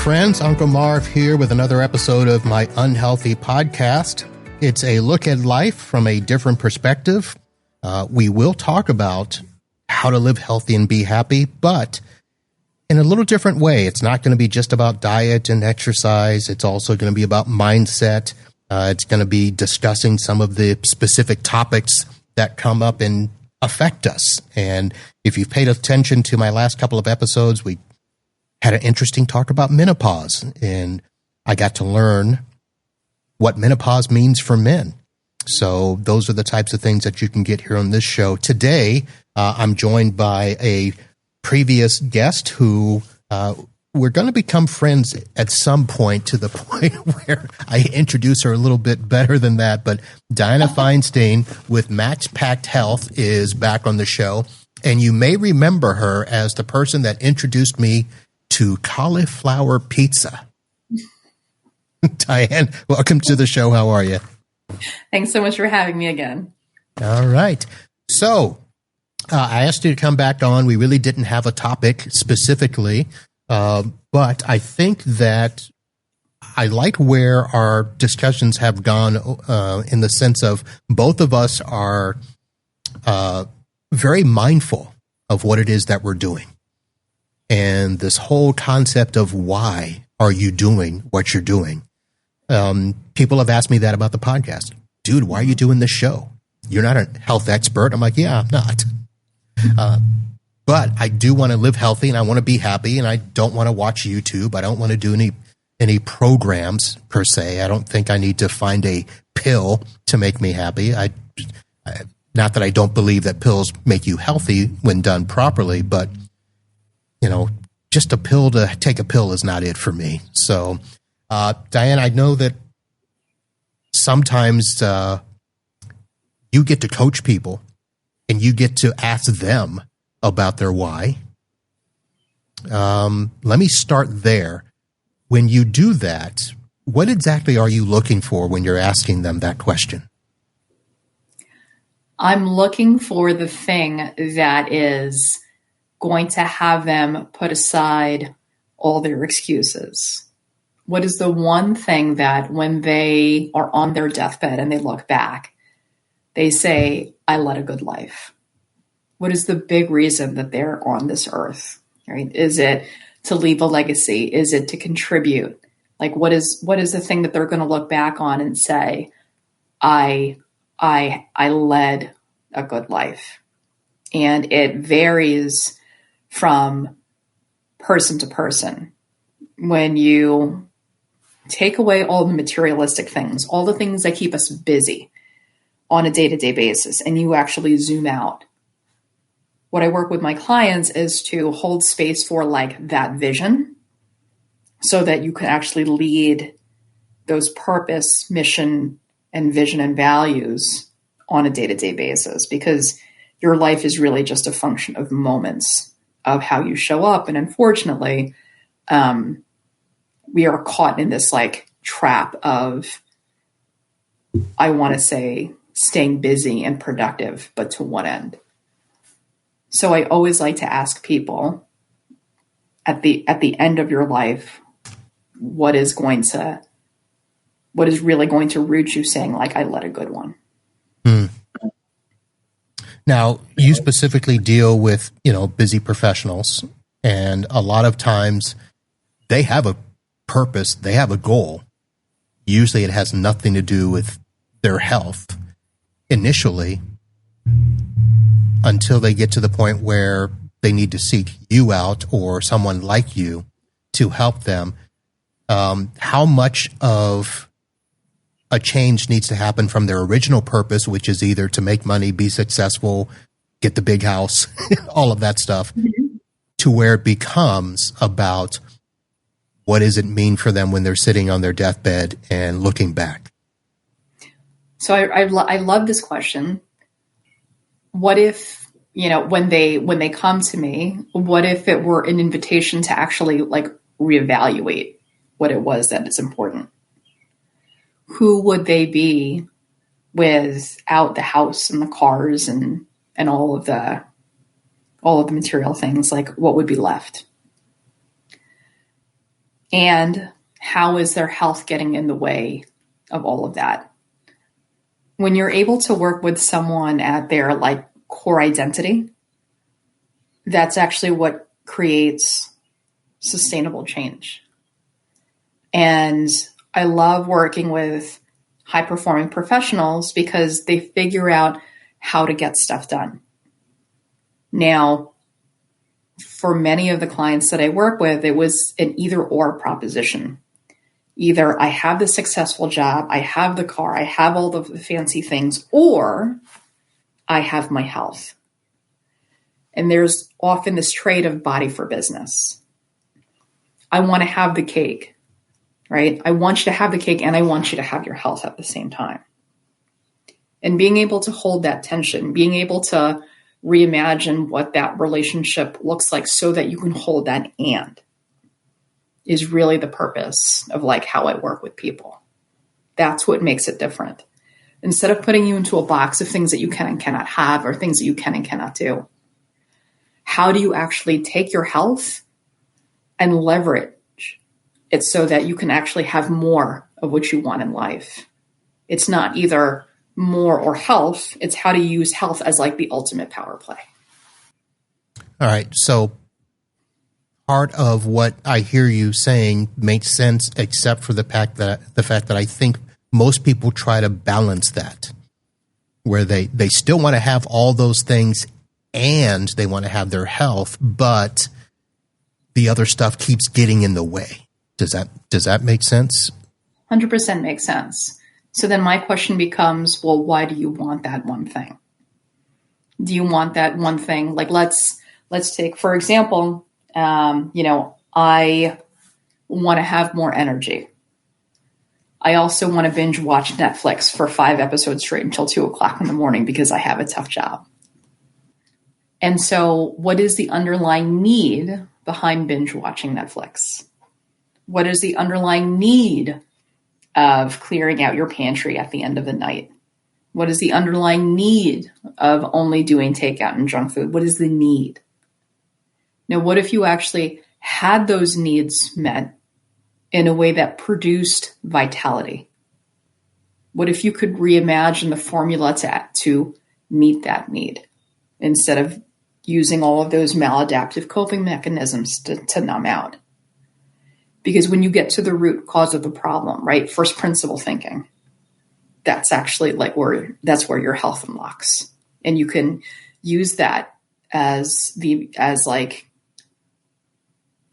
friends. Uncle Marv here with another episode of my Unhealthy podcast. It's a look at life from a different perspective. We will talk about how to live healthy and be happy, but in a little different way. It's not going to be just about diet and exercise. It's also going to be about mindset. It's going to be discussing some of the specific topics that come up and affect us. And if you've paid attention to my last couple of episodes, we had an interesting talk about menopause, and I got to learn what menopause means for men. So those are the types of things that you can get here on this show. Today, I'm joined by a previous guest who we're going to become friends at some point, to the point where I introduce her a little bit better than that. But Diana Feinstein with Max Pact Health is back on the show, and you may remember her as the person that introduced me to cauliflower pizza. Diane, welcome to the show. How are you? Thanks so much for having me again. All right. So I asked you to come back on. We really didn't have a topic specifically, but I think that I like where our discussions have gone in the sense of both of us are very mindful of what it is that we're doing. And this whole concept of why are you doing what you're doing? People have asked me that about the podcast. Dude, why are you doing this show? You're not a health expert. I'm like, yeah, I'm not. But I do want to live healthy and I want to be happy, and I don't want to watch YouTube. I don't want to do any programs per se. I don't think I need to find a pill to make me happy. Not that I don't believe that pills make you healthy when done properly, but just a pill to take a pill is not it for me. So, Diane, I know that sometimes you get to coach people and you get to ask them about their why. Let me start there. When you do that, what exactly are you looking for when you're asking them that question? I'm looking for the thing that is going to have them put aside all their excuses. What is the one thing that when they are on their deathbed and they look back, they say, I led a good life? What is the big reason that they're on this earth? Right? Is it to leave a legacy? Is it to contribute? Like, what is the thing that they're going to look back on and say, I led a good life? And it varies from person to person. When you take away all the materialistic things, all the things that keep us busy on a day-to-day basis, and you actually zoom out, what I work with my clients is to hold space for like that vision so that you can actually lead those purpose, mission, and vision and values on a day-to-day basis, because your life is really just a function of moments of how you show up. And unfortunately, we are caught in this like trap of, I want to say, staying busy and productive, but to what end? So I always like to ask people at the end of your life, what is really going to root you saying like, I led a good one. Now, you specifically deal with, busy professionals, and a lot of times they have a purpose, they have a goal. Usually it has nothing to do with their health initially until they get to the point where they need to seek you out or someone like you to help them. How much of a change needs to happen from their original purpose, which is either to make money, be successful, get the big house, all of that stuff, to where it becomes about what does it mean for them when they're sitting on their deathbed and looking back? So I love this question. What if, when they come to me, what if it were an invitation to actually like reevaluate what it was that is important? Who would they be without the house and the cars and all of the material things? Like, what would be left? And how is their health getting in the way of all of that? When you're able to work with someone at their like core identity, that's actually what creates sustainable change. And I love working with high performing professionals because they figure out how to get stuff done. Now, for many of the clients that I work with, it was an either or proposition. Either I have the successful job, I have the car, I have all the fancy things, or I have my health. And there's often this trade of body for business. I want to have the cake, right? I want you to have the cake and I want you to have your health at the same time. And being able to hold that tension, being able to reimagine what that relationship looks like so that you can hold that and is really the purpose of like how I work with people. That's what makes it different. Instead of putting you into a box of things that you can and cannot have or things that you can and cannot do, how do you actually take your health and leverage it so that you can actually have more of what you want in life? It's not either more or health. It's how to use health as like the ultimate power play. All right. So part of what I hear you saying makes sense, except for the fact that I think most people try to balance that, where they still want to have all those things and they want to have their health, but the other stuff keeps getting in the way. Does that make sense? 100% makes sense. So then my question becomes, well, why do you want that one thing? Do you want that one thing? Like, let's take, for example, I want to have more energy. I also want to binge watch Netflix for 5 episodes straight until 2:00 in the morning because I have a tough job. And so what is the underlying need behind binge watching Netflix? What is the underlying need of clearing out your pantry at the end of the night? What is the underlying need of only doing takeout and junk food? What is the need? Now, what if you actually had those needs met in a way that produced vitality? What if you could reimagine the formula to meet that need instead of using all of those maladaptive coping mechanisms to numb out? Because when you get to the root cause of the problem, right, first principle thinking, that's actually like that's where your health unlocks. And you can use that as the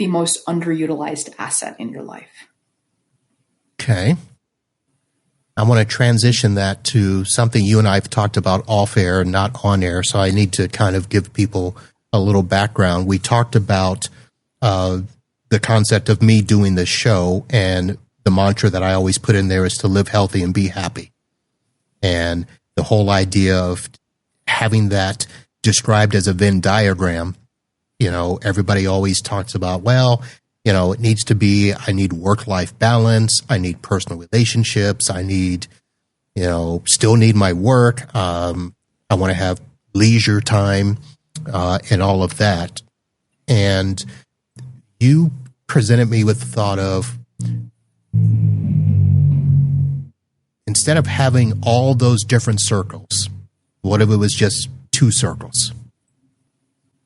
most underutilized asset in your life. Okay. I want to transition that to something you and I have talked about off air, not on air. So I need to kind of give people a little background. We talked about the concept of me doing this show, and the mantra that I always put in there is to live healthy and be happy. And the whole idea of having that described as a Venn diagram, everybody always talks about, well, it needs to be, I need work-life balance. I need personal relationships. I need, still need my work. I want to have leisure time, and all of that. And you presented me with the thought of, instead of having all those different circles, what if it was just 2 circles?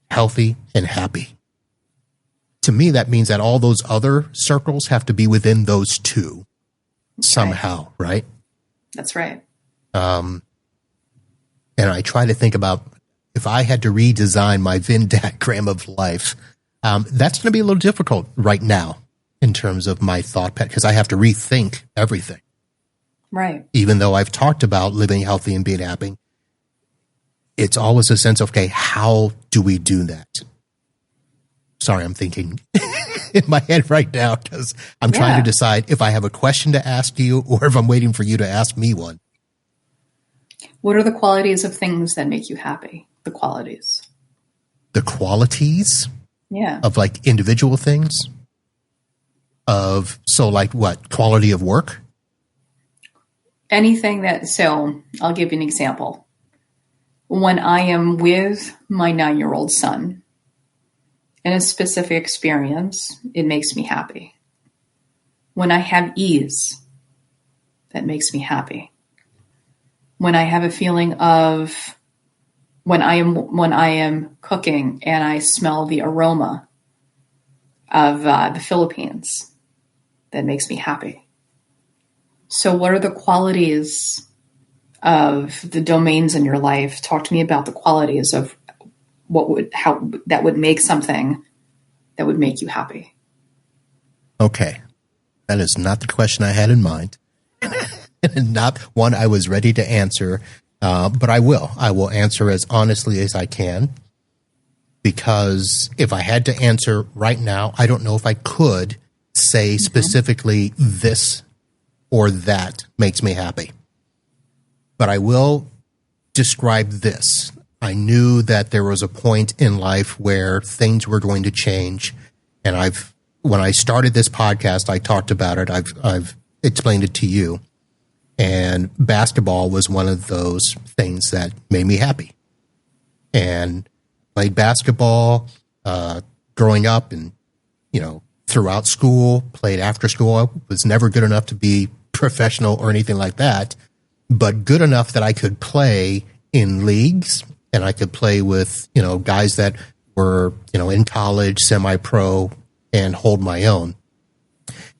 Healthy and happy. To me, that means that all those other circles have to be within those 2 somehow, right? That's right. And I try to think about, if I had to redesign my Venn diagram of life, that's going to be a little difficult right now in terms of my thought pattern, because I have to rethink everything. Right. Even though I've talked about living healthy and being happy, it's always a sense of, okay, how do we do that? Sorry, I'm thinking in my head right now because I'm trying to decide if I have a question to ask you or if I'm waiting for you to ask me one. What are the qualities of things that make you happy? The qualities. The qualities? Yeah. Of like individual things? So like what? Quality of work? Anything so I'll give you an example. When I am with my 9-year-old son in a specific experience, it makes me happy. When I have ease, that makes me happy. When I have a feeling of when I am cooking and I smell the aroma of the Philippines, that makes me happy. So what are the qualities of the domains in your life? Talk to me about the qualities of how that would make something that would make you happy. Okay. That is not the question I had in mind. Not one I was ready to answer, but I will. I will answer as honestly as I can, because if I had to answer right now, I don't know if I could say specifically this or that makes me happy. But I will describe this. I knew that there was a point in life where things were going to change, and when I started this podcast, I talked about it. I've explained it to you. And basketball was one of those things that made me happy. And played basketball growing up, and throughout school, played after school. I was never good enough to be professional or anything like that, but good enough that I could play in leagues, and I could play with guys that were in college, semi-pro, and hold my own.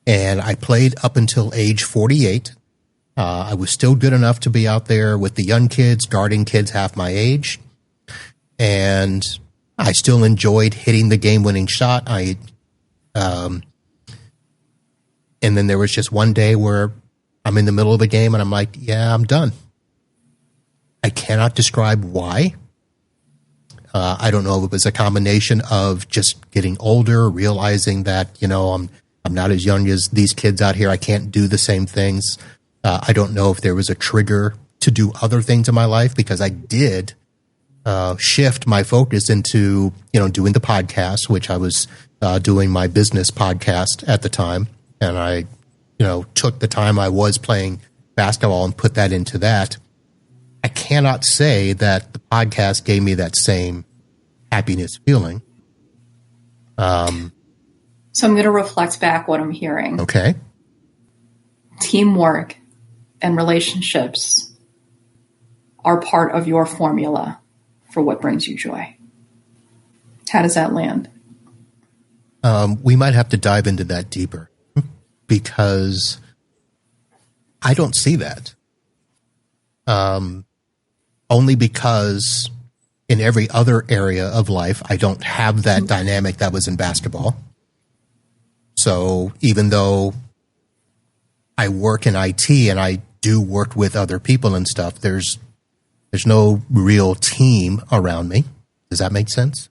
And I played up until age 48. I was still good enough to be out there with the young kids, guarding kids half my age. And I still enjoyed hitting the game-winning shot. And then there was just one day where I'm in the middle of a game and I'm like, yeah, I'm done. I cannot describe why. I don't know if it was a combination of just getting older, realizing that, I'm not as young as these kids out here. I can't do the same things. I don't know if there was a trigger to do other things in my life, because I did shift my focus into, doing the podcast, which I was doing my business podcast at the time. And I, took the time I was playing basketball and put that into that. I cannot say that the podcast gave me that same happiness feeling. So I'm going to reflect back what I'm hearing. Okay. Teamwork and relationships are part of your formula for what brings you joy. How does that land? We might have to dive into that deeper, because I don't see that. Only because in every other area of life, I don't have that dynamic that was in basketball. So even though I work in IT and I do work with other people and stuff, there's no real team around me. Does that make sense?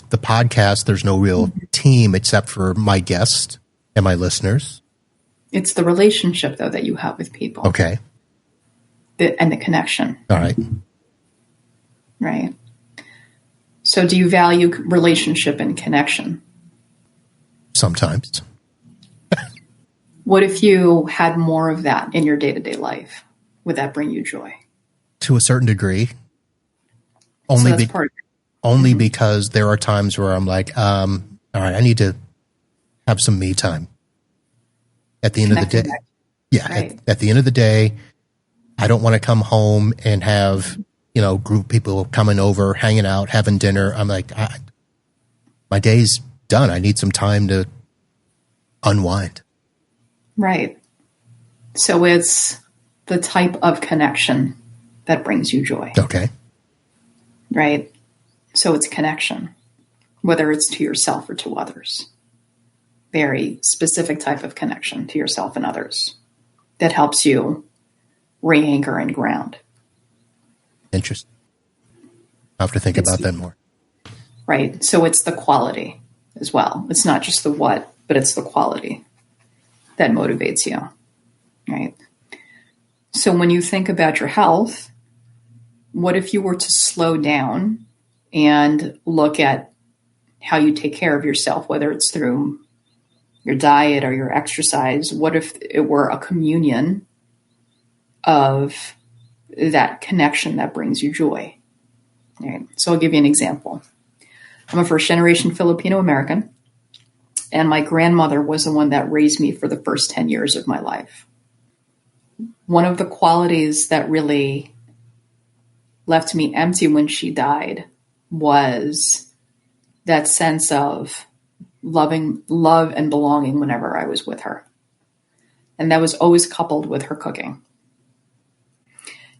The podcast, there's no real team except for my guests and my listeners. It's the relationship, though, that you have with people. Okay. And the connection. All right. Right. So do you value relationship and connection? Sometimes. What if you had more of that in your day-to-day life? Would that bring you joy? To a certain degree. Only because there are times where I'm like, all right, I need to have some me time. At the end of the day. Yeah. Right. At the end of the day, I don't want to come home and have, group of people coming over, hanging out, having dinner. I'm like, my day's done. I need some time to unwind. Right. So it's the type of connection that brings you joy. Okay. Right. So it's connection, whether it's to yourself or to others. Very specific type of connection to yourself and others that helps you re-anchor and ground. Interesting. I'll have to think about that more. Right. So it's the quality as well. It's not just the what, but it's the quality that motivates you. Right. So when you think about your health, what if you were to slow down and look at how you take care of yourself, whether it's through your diet or your exercise? What if it were a communion of that connection that brings you joy? All right. So I'll give you an example. I'm a first-generation Filipino American. And my grandmother was the one that raised me for the first 10 years of my life. One of the qualities that really left me empty when she died was that sense of love and belonging whenever I was with her. And that was always coupled with her cooking.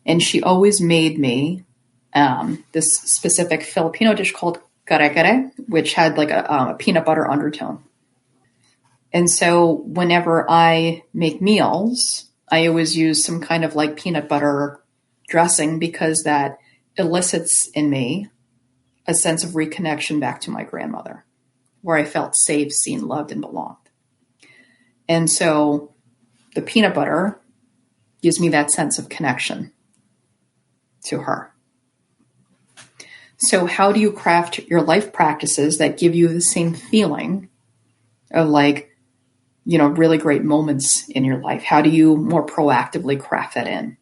And she always made me this specific Filipino dish called kare-kare, which had like a peanut butter undertone. And so whenever I make meals, I always use some kind of like peanut butter dressing because that elicits in me a sense of reconnection back to my grandmother, where I felt safe, seen, loved, and belonged. And so the peanut butter gives me that sense of connection to her. So how do you craft your life practices that give you the same feeling of like, really great moments in your life? How do you more proactively craft that in?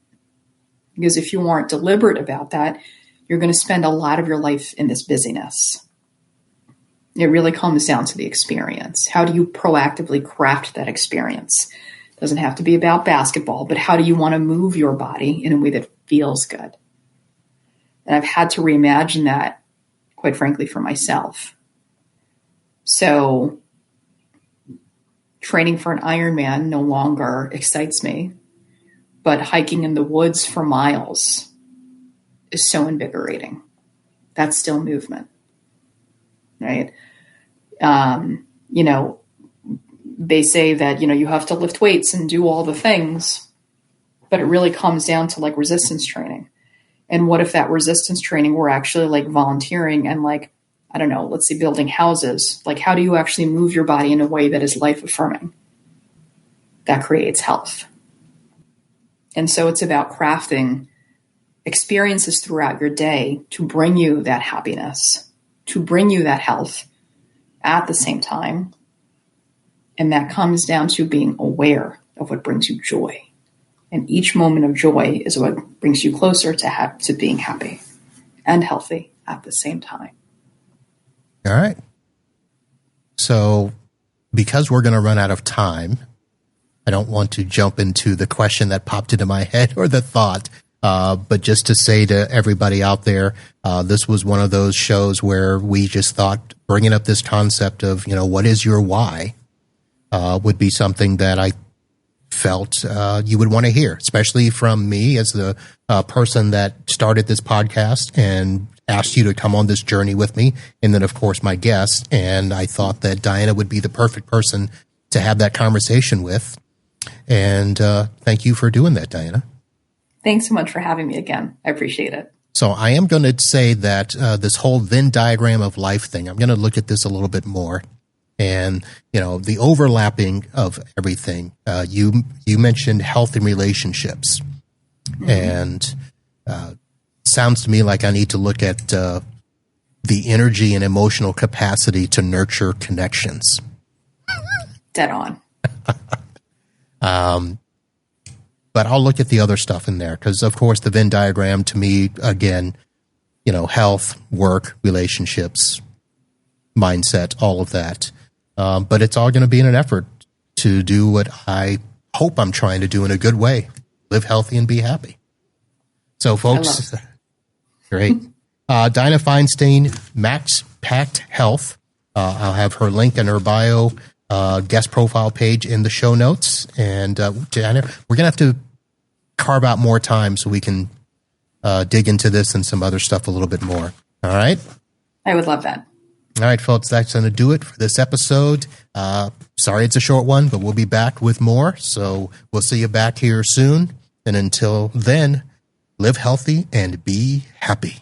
Because if you aren't deliberate about that, you're going to spend a lot of your life in this busyness. It really comes down to the experience. How do you proactively craft that experience? It doesn't have to be about basketball, but how do you want to move your body in a way that feels good? And I've had to reimagine that, quite frankly, for myself. So training for an Ironman no longer excites me, but hiking in the woods for miles is so invigorating. That's still movement, right? They say that, you have to lift weights and do all the things, but it really comes down to like resistance training. And what if that resistance training were actually like volunteering and like, I don't know, let's say building houses. Like, how do you actually move your body in a way that is life affirming? That creates health. And so it's about crafting experiences throughout your day to bring you that happiness, to bring you that health at the same time. And that comes down to being aware of what brings you joy. And each moment of joy is what brings you closer to being happy and healthy at the same time. All right. So because we're going to run out of time, I don't want to jump into the question that popped into my head or the thought, but just to say to everybody out there, this was one of those shows where we just thought bringing up this concept of, what is your why would be something that I felt you would want to hear, especially from me as the person that started this podcast and asked you to come on this journey with me. And then, of course, my guest. And I thought that Diana would be the perfect person to have that conversation with. And thank you for doing that, Diana. Thanks so much for having me again. I appreciate it. So I am going to say that this whole Venn diagram of life thing, I'm going to look at this a little bit more. And, the overlapping of everything. You mentioned health and relationships. Mm-hmm. And sounds to me like I need to look at the energy and emotional capacity to nurture connections. Dead on. But I'll look at the other stuff in there because, of course, the Venn diagram to me, again, health, work, relationships, mindset, all of that. But it's all going to be in an effort to do what I hope I'm trying to do in a good way, live healthy and be happy. So, folks, great. Diana Feinstein, Max Pact Health. I'll have her link in her bio, guest profile page in the show notes. And Diana, we're going to have to carve out more time so we can dig into this and some other stuff a little bit more. All right? I would love that. All right, folks, that's going to do it for this episode. Sorry it's a short one, but we'll be back with more. So we'll see you back here soon. And until then, live healthy and be happy.